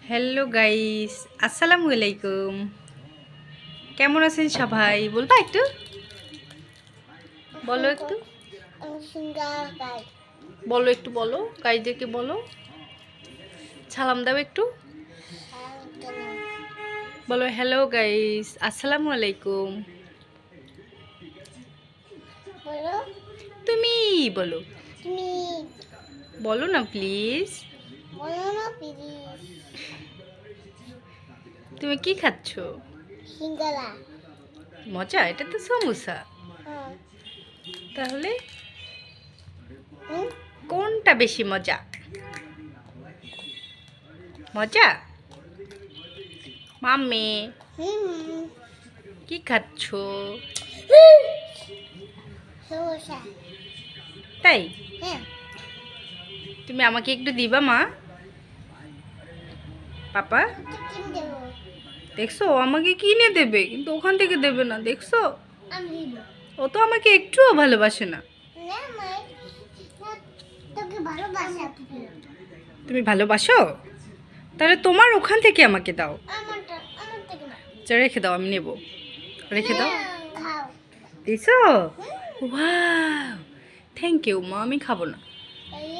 Hello guys, আসসালামু আলাইকুম। কেমন আছেন সবাই? বলবা একটু, বলো একটু, বলো একটু, বলো গাইদেরকে বলো, সালাম দাও একটু, বলো হ্যালো গাইস, আসসালামু আলাইকুম। তুমি বলো, বলো না প্লিজ। তুমি কি খাচ্ছ? সিঙ্গারা। মজা? এটা তো সমোসা। তাহলে কোনটা বেশি মজা? মজা? মাম্মি কি খাচ্ছ? সমোসা। তাই হ্যাঁ। তুমি আমাকে একটু দিবা মা? পাপা দেখছো আমাকে কিনে দেবে, কিন্তু ওখান থেকে দেবে না, দেখছো? আমি দিব। ও তো আমাকে একটুও ভালোবাসে না। না মা, তোকে ভালোবাসা। তুমি ভালোবাসো? তাহলে তোমার ওখান থেকে আমাকে দাও। আমার থেকে না। যা রেখে দাও, আমি নেব। রেখে দাও। খাও। দিছো? ওয়াও, থ্যাংক ইউ মা, আমি খাবো না।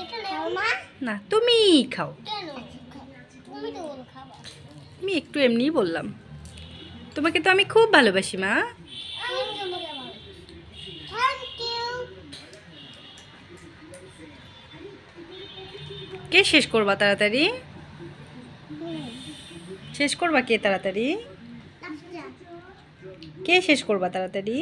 এটা নাও মা। না, তুমি খাও। কেন? তুমি তো বলো খাবা। আমি একটু এমনিই বললাম। তোমাকে তো আমি খুব ভালোবাসি মা। আমি তোমাকে ভালো। Thank you. কে শেষ করবা তাড়াতাড়ি? শেষ করবা কে তাড়াতাড়ি? কে শেষ করবা তাড়াতাড়ি?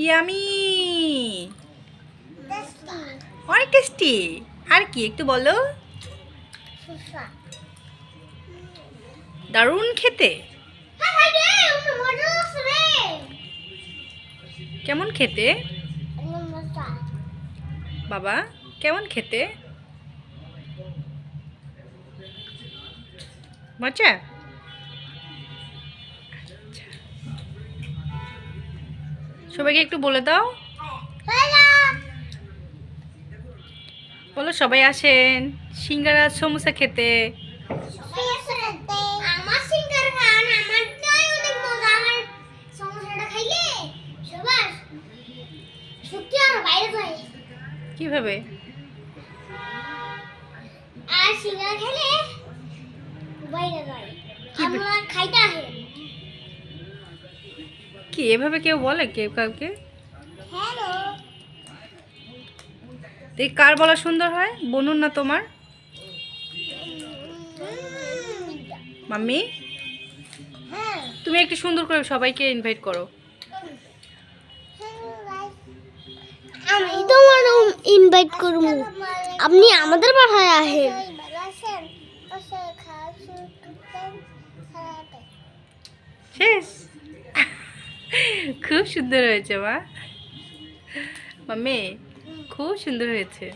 ইয়ামি, অনেক টেস্টি। আর কি একটু বলো? দারুণ খেতে। কেমন খেতে বাবা? কেমন খেতে? মজা? সবাইকে একটু বলে দাও, বলো সবাই আসেন সিঙ্গারা সমোসা খেতে। আমার সিঙ্গার খান, আমারটাই অনেক মজা। আমার সমোসাটা খাইলে সবার শক্তি আরো বাইরে যায়। কিভাবে? আর সিঙ্গারা খেলে বাইরে যায়। আমরা খাইতে আহে। কি এভাবে কেউ বলে কেউ কাউকে? হ্যালো। দেখ কার বলা সুন্দর হয়, বলুন না তোমার মাম্মি। হ্যাঁ। তুমি একটু সুন্দর করে সবাইকে ইনভাইট করো। আমি তোমার ইনভাইট করব, আপনি আমাদের বাসায় আসেন। শেষ। খুব সুন্দর হয়েছে মা, মাম্মি খুব সুন্দর হয়েছে।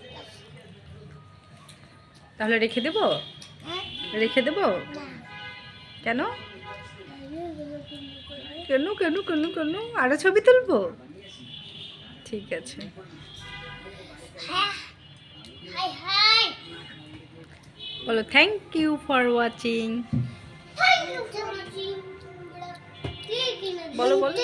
তাহলে রেখে দেবো? রেখে দেবো? কেন কেন কেন কেন কেন? আরো ছবি তুলবো? ঠিক আছে। বলো থ্যাংক ইউ ফর ওয়াচিং। বলো বলো।